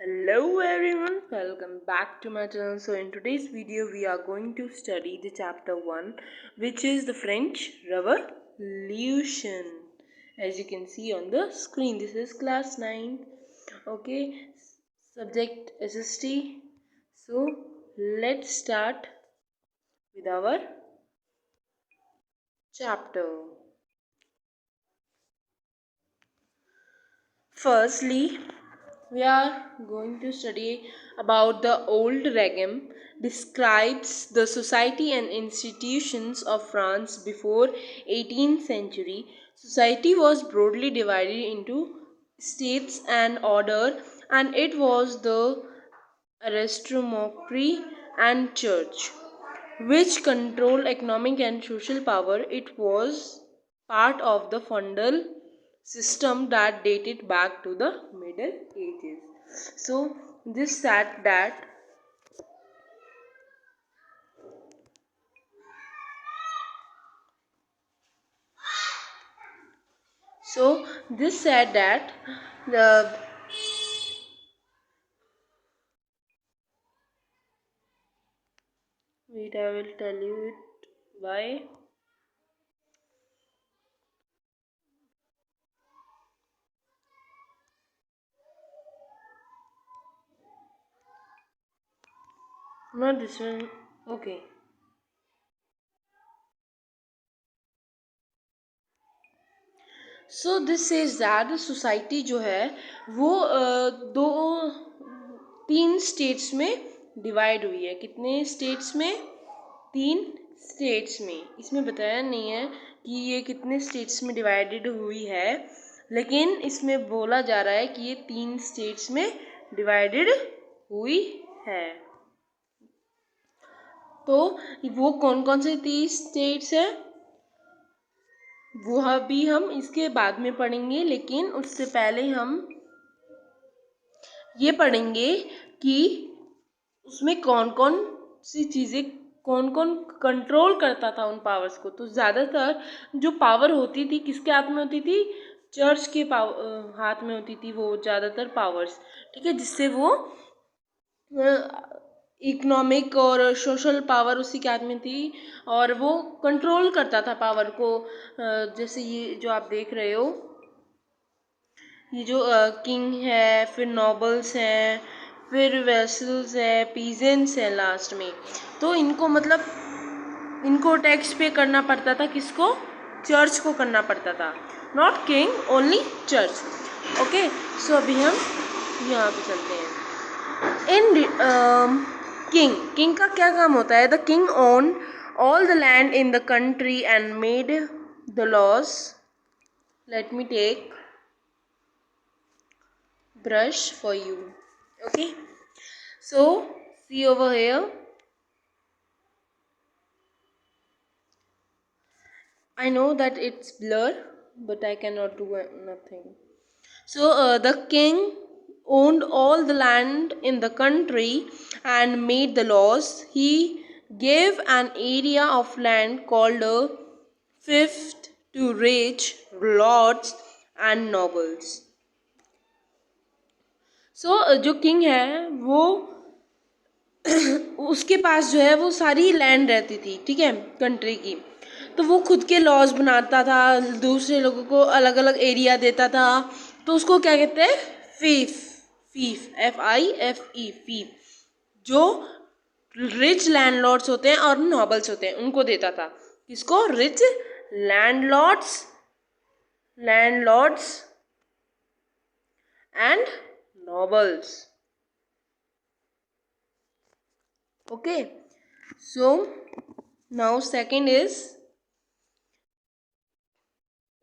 Hello everyone, welcome back to my channel. So in today's video we are going to study the chapter 1, which is the French Revolution. As you can see on the screen, this is class 9. Okay, subject SST. So let's start with our chapter. Firstly, we are going to study about the old regime describes the society and institutions of France before 18th century. Society was broadly divided into states and order, and it was the aristocracy and church which controlled economic and social power. It was part of the feudal system that dated back to the Middle Ages. So this said that the wait, I will tell you it why. Not this one. Okay. So this is that society जो है वो दो तीन states में divide हुई है. कितने states में? 3 स्टेट्स में. इसमें बताया नहीं है कि ये कितने स्टेट्स में डिवाइडेड हुई है, लेकिन इसमें बोला जा रहा है कि ये 3 स्टेट्स में डिवाइडेड हुई है. तो वो कौन कौन से 3 स्टेट्स है वो भी हम इसके बाद में पढ़ेंगे, लेकिन उससे पहले हम ये पढ़ेंगे कि उसमें कौन कौन सी चीज़ें, कौन कौन कंट्रोल करता था उन पावर्स को. तो ज़्यादातर जो पावर होती थी किसके हाथ में होती थी? चर्च के हाथ में होती थी वो ज़्यादातर पावर्स. ठीक है, जिससे वो इकोनॉमिक और सोशल पावर उसी के हाथ में थी और वो कंट्रोल करता था पावर को. जैसे ये जो आप देख रहे हो, ये जो किंग है, फिर नोबल्स हैं, फिर वेसल्स है, पीजेंट्स है लास्ट में. तो इनको मतलब इनको टैक्स पे करना पड़ता था. किसको? चर्च को करना पड़ता था. Not king, only church. Okay, so अभी हम यहाँ पे चलते हैं. इन किंग का क्या काम होता है? The king own all the land in the country and made the laws. Let me take brush for you. Okay, so see over here, I know that it's blur but I cannot do nothing. So the king owned all the land in the country and made the laws. He gave an area of land called a fifth to rich lords and nobles. सो जो king है वो उसके पास जो है वो सारी land रहती थी, ठीक है, कंट्री की. तो वो खुद के लॉज बनाता था, दूसरे लोगों को अलग अलग एरिया देता था. तो उसको क्या कहते हैं? फीफ. फीफ, FIFE, फीफ. जो रिच लैंडलॉर्ड्स होते हैं और नॉबल्स होते हैं उनको देता था. किसको? Rich landlords and nobles. Okay, so now second is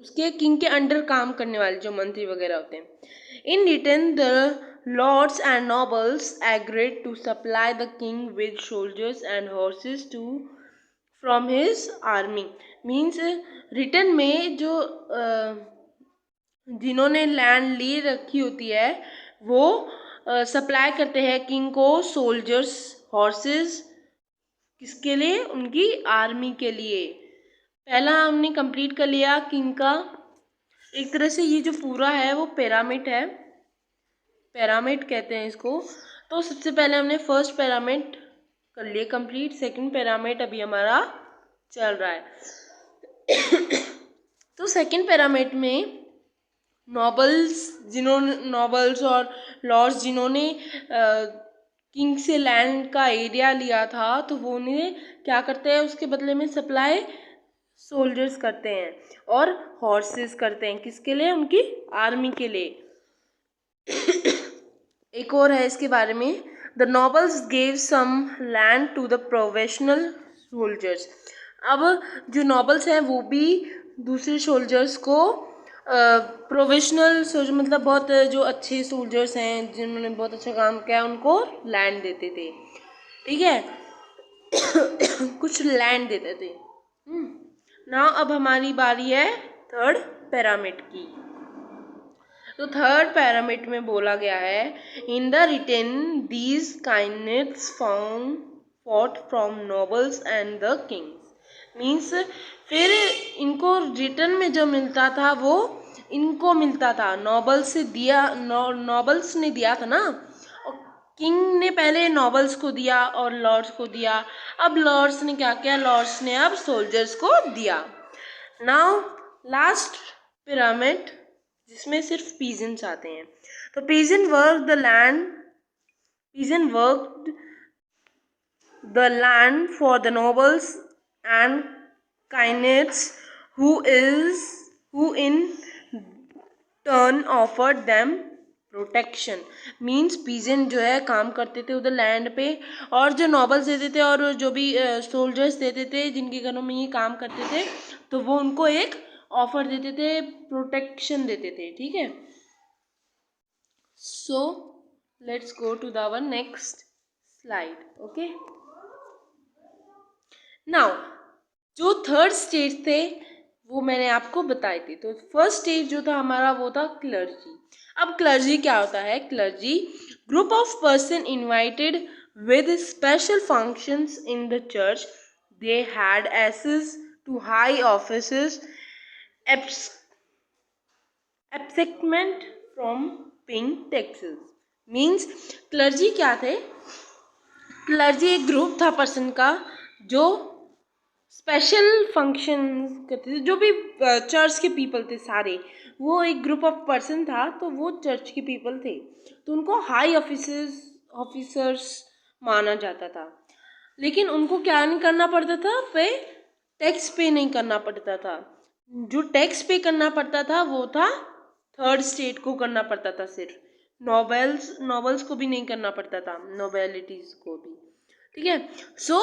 उसके किंग के अंडर काम करने वाले जो मंत्री वगैरह होते हैं. In return the lords and nobles agreed to supply the king with soldiers and horses to from his army. Means return में जो जिन्होंने लैंड ली रखी होती है वो सप्लाई करते हैं किंग को सोल्जर्स, हॉर्सेस. किसके लिए? उनकी आर्मी के लिए. पहला हमने कंप्लीट कर लिया किंग का. एक तरह से ये जो पूरा है वो पिरामिड है. पिरामिड कहते हैं इसको। तो सबसे पहले हमने फर्स्ट पिरामिड कर लिए कंप्लीट, सेकंड पिरामिड अभी हमारा चल रहा है। तो सेकंड पिरामिड में नॉबल्स और लॉर्ड्स जिन्होंने किंग से लैंड का एरिया लिया था, तो वो उन्हें क्या करते हैं, उसके बदले में सप्लाई सोल्जर्स करते हैं और हॉर्सेस करते हैं। किसके लिए? उनकी आर्मी के लिए। एक और है इसके बारे में, the nobles gave some land to the professional soldiers. अब जो नॉबल्स हैं वो भी दूसरे सोल्जर्स को प्रोफेशनल सोल्जर मतलब बहुत जो अच्छे सोल्जर्स हैं जिन्होंने बहुत अच्छा काम किया उनको लैंड देते थे। ठीक है, कुछ लैंड देते थे। नाउ अब हमारी बारी है थर्ड पिरामिड की। तो थर्ड पिरामिड में बोला गया है, in the return these kindness found fought from nobles and the kings. Means फिर इनको रिटर्न में जो मिलता था वो इनको मिलता था, नॉबल्स ने दिया था ना, और किंग ने पहले नॉबल्स को दिया और लॉर्ड्स को दिया। अब लॉर्ड्स ने क्या किया, लॉर्ड्स ने अब सोल्जर्स को दिया। नाउ लास्ट पिरामिड जिसमें सिर्फ पीजेंट्स आते हैं। तो peasant work the land for the nobles and knights who in turn offered them protection. Means peasant जो है काम करते थे उधर लैंड पे, और जो नॉबल्स देते थे और जो भी सोल्जर्स देते थे जिनके घरों में ये काम करते थे, तो वो उनको एक ऑफर देते थे, प्रोटेक्शन देते थे। ठीक है, so let's go to the next slide. Okay, now जो थर्ड स्टेज थे वो मैंने आपको बताए थे। तो फर्स्ट स्टेज जो था हमारा वो था क्लर्जी। अब क्लर्जी क्या होता है? Clergy group of person invited with special functions in the church, they had access to high offices absectment from paying taxes। Means clergy क्या थे? क्लर्जी एक ग्रुप था पर्सन का जो स्पेशल फंक्शन करते थे, जो भी चर्च के पीपल थे सारे, वो एक ग्रुप ऑफ पर्सन था, तो वो चर्च के पीपल थे, तो उनको हाई ऑफिसर्स माना जाता था। लेकिन उनको क्या नहीं करना पड़ता था, टैक्स पे नहीं करना पड़ता था। जो टैक्स पे करना पड़ता था वो था थर्ड स्टेट को करना पड़ता था, सिर्फ नॉबल्स को भी नहीं करना पड़ता था, नोबेलिटीज को भी। ठीक है, सो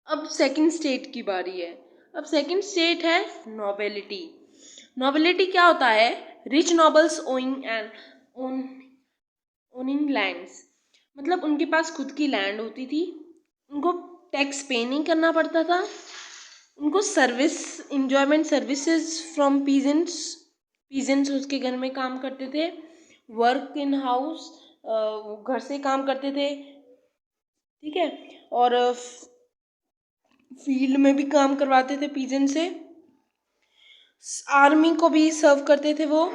अब सेकंड स्टेट की बारी है। अब सेकंड स्टेट है नोबेलिटी। नोबेलिटी क्या होता है? रिच नॉबल्स ओनिंग लैंड्स, मतलब उनके पास खुद की लैंड होती थी, उनको टैक्स पे नहीं करना पड़ता था, उनको इंजॉयमेंट सर्विसेज फ्रॉम पीजेंट्स उसके घर में काम करते थे, वर्क इन हाउस घर से काम करते थे। ठीक है, और फील्ड में भी काम करवाते थे पीजेंट से, आर्मी को भी सर्व करते थे वो,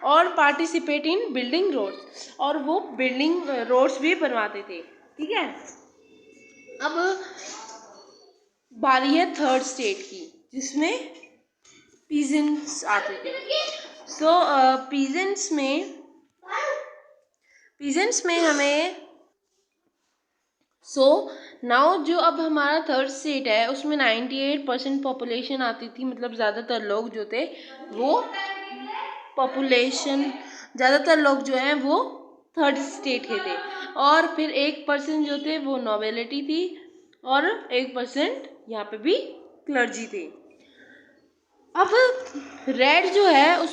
और पार्टिसिपेट इन बिल्डिंग रोड्स, और वो बिल्डिंग रोड्स भी बनवाते थे। ठीक है, अब बारी है थर्ड स्टेट की जिसमें पीजेंट्स आते थे। सो पीजेंट्स में हमें नाउ जो अब हमारा थर्ड स्टेट है उसमें 98% पॉपुलेशन आती थी, मतलब ज़्यादातर लोग जो थे वो ज़्यादातर लोग जो हैं वो थर्ड स्टेट के थे, और फिर 1% जो थे वो नोबेलिटी थी, और 1% यहाँ पे भी क्लर्जी थे। अब रेड जो है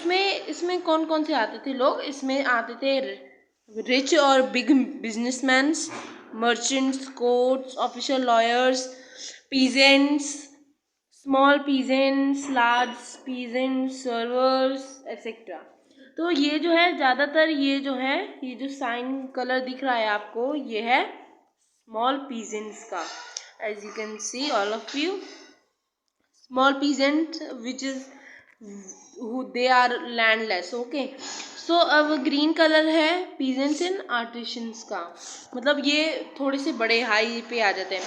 इसमें कौन कौन से आते थे लोग? इसमें आते थे रिच और big businessman, merchants, courts, official lawyers, peasants, small peasants, large peasants, servers etcetera. तो ये जो है ज़्यादातर ये जो साइन कलर दिख रहा है आपको, ये है स्मॉल पीजेंट्स का। As you can see all of you, small peasant which is who they are landless. Okay, so अब ग्रीन कलर है पीजेंट्स एंड आर्टिशंस का, मतलब ये थोड़े से बड़े हाई पे आ जाते हैं।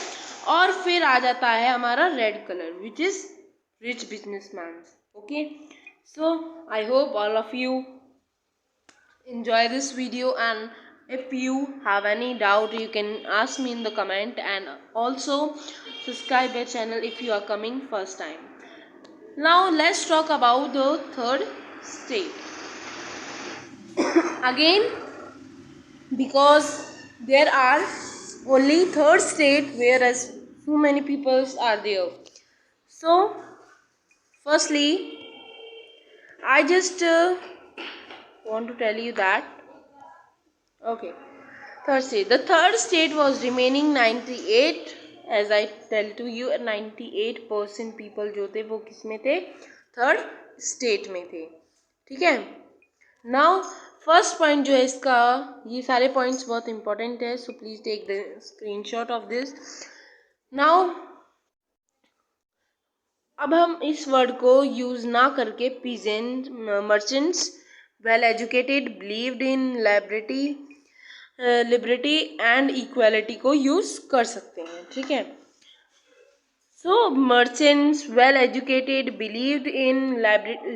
और फिर आ जाता है हमारा red colour which is rich businessman. Okay, so I hope all of you enjoy this video, and if you have any doubt you can ask me in the comment, and also subscribe my channel if you are coming first time. Now let's talk about the third state again, because there are only third state whereas so many peoples are there. So firstly I just want to tell you that, okay, third state. The third state was remaining 98, as I tell to you 98% people जो थे वो किस में थे, third state में थे। ठीक है, नाउ फर्स्ट पॉइंट जो है इसका, ये सारे पॉइंट्स बहुत इंपॉर्टेंट है, so please take the screenshot of this. Now अब हम इस वर्ड को यूज ना करके peasant, merchants, well educated, believed in liberty and equality को यूज कर सकते हैं। ठीक है, so merchants, well educated, believed in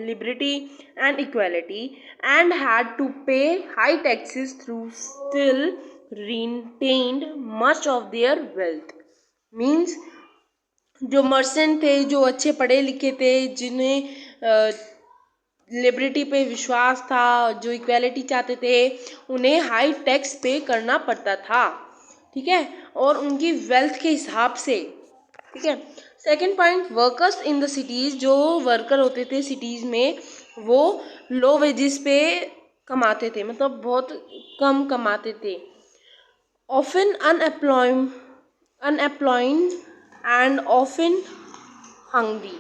liberty and equality and had to pay high taxes through still retained much of their wealth। Means जो merchant थे, जो अच्छे पढ़े लिखे थे, जिन्हें लिबर्टी पे विश्वास था, जो इक्वालिटी चाहते थे, उन्हें हाई टैक्स पे करना पड़ता था। ठीक है, और उनकी वेल्थ के हिसाब से। ठीक है, second point, workers in the cities, जो वर्कर होते थे सिटीज़ में वो लो वेजेस पे कमाते थे, मतलब बहुत कम कमाते थे। Often unemployed and often hungry,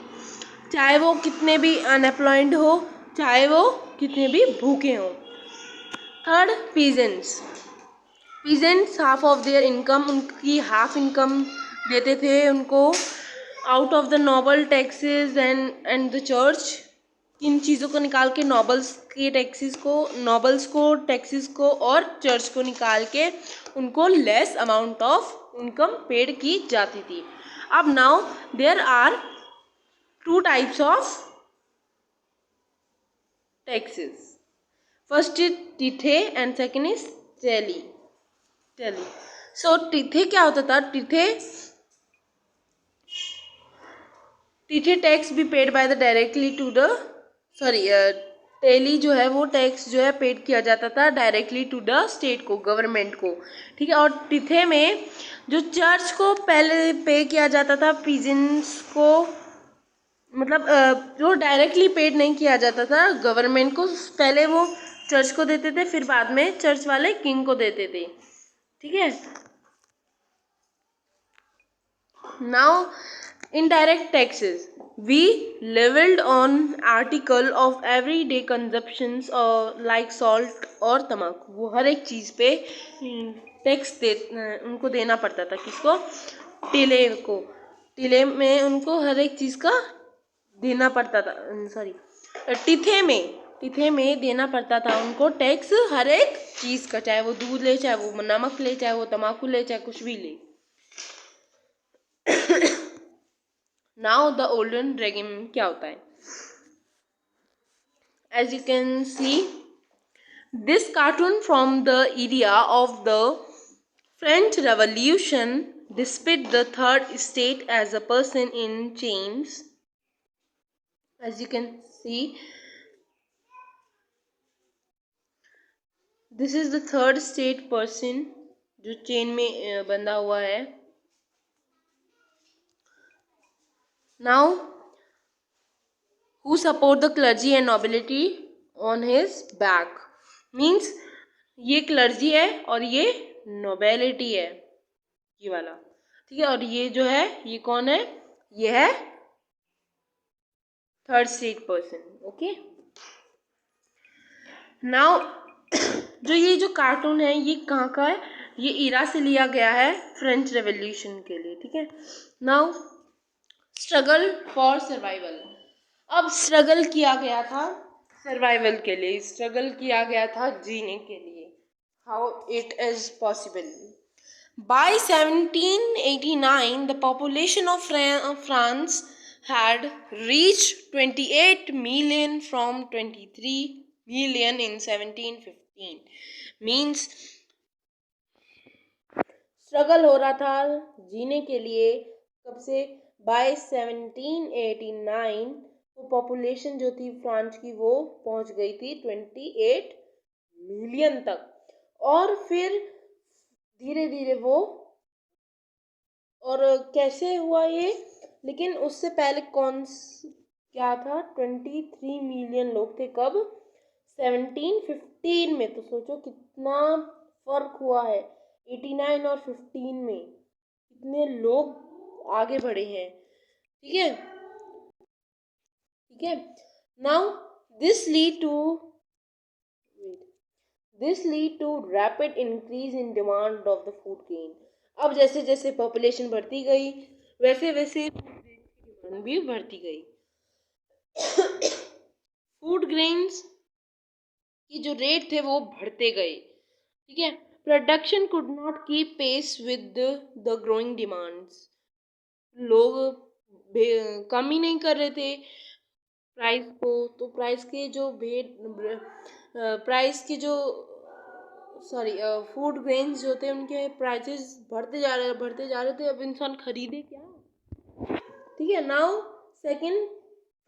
चाहे वो कितने भी अनएम्प्लॉयड हो, चाहे वो कितने भी भूखे हों। Third, peasants half of their income, उनकी हाफ इनकम देते थे उनको, out of the noble taxes and the church. इन चीज़ों को निकाल के, नोबल्स को टैक्सेस को और चर्च को निकाल के उनको less amount of income paid की जाती थी। अब now there are two types of taxes. First is tithe and second is taille. So tithe क्या होता था? टिथे टैक्स भी paid by the directly to the taille जो है वो टैक्स जो है पेड किया जाता था डायरेक्टली टू द स्टेट को, गवर्नमेंट को। ठीक है, और टिथे में जो चर्च को पहले पे किया जाता था, पीजेंट्स को, मतलब जो डायरेक्टली पेड नहीं किया जाता था गवर्नमेंट को, पहले वो चर्च को देते थे, फिर बाद में चर्च वाले किंग को देते थे। ठीक है, now indirect taxes, we levelled on article of everyday consumptions और लाइक सॉल्ट और तम्बाकू, वो हर एक चीज़ पे टैक्स उनको देना पड़ता था। किसको? टिले को। टिले में उनको हर एक चीज़ का देना पड़ता था, टिथे में देना पड़ता था उनको टैक्स, हर एक चीज़ का, चाहे वो दूध ले, चाहे वो नमक ले, चाहे वो तम्बाकू ले, चाहे कुछ भी ले। नाउ द ओल्डन रेगिम क्या होता है? As you can see this cartoon from the area of the French revolution depict the third state as a person in chains. As you can see, this is the third state person जो chain में बंधा हुआ है। Now, who support the clergy and nobility on his back, means ये clergy है और ये nobility है, ये वाला। ठीक है, और ये जो है ये कौन है? ये है third state person. Okay, now जो ये जो कार्टून है ये कहाँ का है? ये ईरा से लिया गया है, फ्रेंच रेवोल्यूशन के लिए। ठीक है, नाउ स्ट्रगल फॉर सर्वाइवल। अब स्ट्रगल किया गया था सर्वाइवल के लिए स्ट्रगल किया गया था, जीने के लिए। How it is possible? By 1789, the population of France had reached 28 million from 23 million in 1715. Means struggle हो रहा था जीने के लिए कब से? बाय 1789 वो पॉपुलेशन जो थी फ्रांस की वो पहुंच गई थी 28 मिलियन तक, और फिर धीरे धीरे वो, और कैसे हुआ ये? लेकिन उससे पहले क्या था? 23 मिलियन लोग थे कब? 1715 में। तो सोचो कितना फर्क हुआ है 89 और 15 में, कितने लोग आगे बढ़े हैं। ठीक है, ठीक है। Now this lead to rapid increase in demand of the food grain. अब जैसे जैसे पॉपुलेशन बढ़ती गई वैसे वैसे डिमांड भी बढ़ती गई। फूड ग्रेन्स की जो रेट थे वो बढ़ते गए। ठीक है, production could not keep pace with the growing demands. लोग कम ही नहीं कर रहे थे प्राइस को, तो प्राइस के जो प्राइस की जो फूड ग्रेन्स जो थे उनके प्राइसेस बढ़ते जा रहे थे। अब इंसान खरीदे क्या? ठीक है। Now second,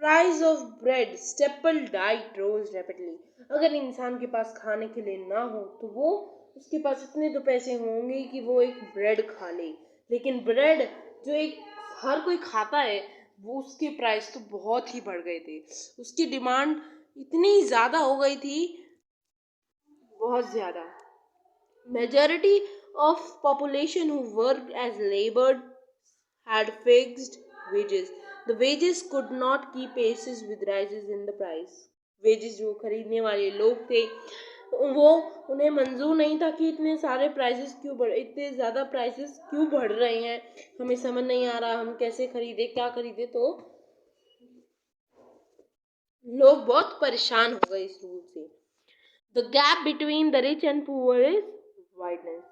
price of bread staple diet rose rapidly. अगर इंसान के पास खाने के लिए ना हो तो वो, उसके पास इतने तो पैसे होंगे कि वो एक ब्रेड खा ले, लेकिन ब्रेड जो एक हर कोई खाता है वो, उसके प्राइस तो बहुत ही बढ़ गए थे। उसकी डिमांड इतनी ज़्यादा हो गई थी, बहुत ज़्यादा। Majority of population who worked as labored had fixed wages. The wages could not keep paces with rises in the price. Wages जो खरीदने वाले लोग थे वो, उन्हें मंजूर नहीं था कि इतने सारे प्राइसेस क्यों बढ़, इतने ज़्यादा प्राइसेस क्यों बढ़ रहे हैं, हमें समझ नहीं आ रहा, हम कैसे खरीदे, क्या खरीदे। तो लोग बहुत परेशान हो गए इस रूल से। The gap between the rich and poor is widening.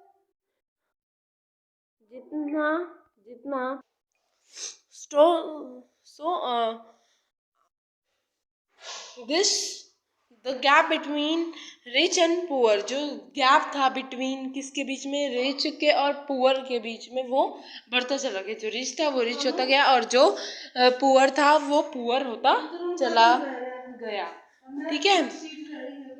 जितना जितना this the gap between rich and poor, जो गैप था बिटवीन किसके बीच में? रिच के और पुअर के बीच में, वो बढ़ता चला गया। जो रिच था वो रिच होता गया और जो पुअर था वो पुअर होता चला गया। ठीक है।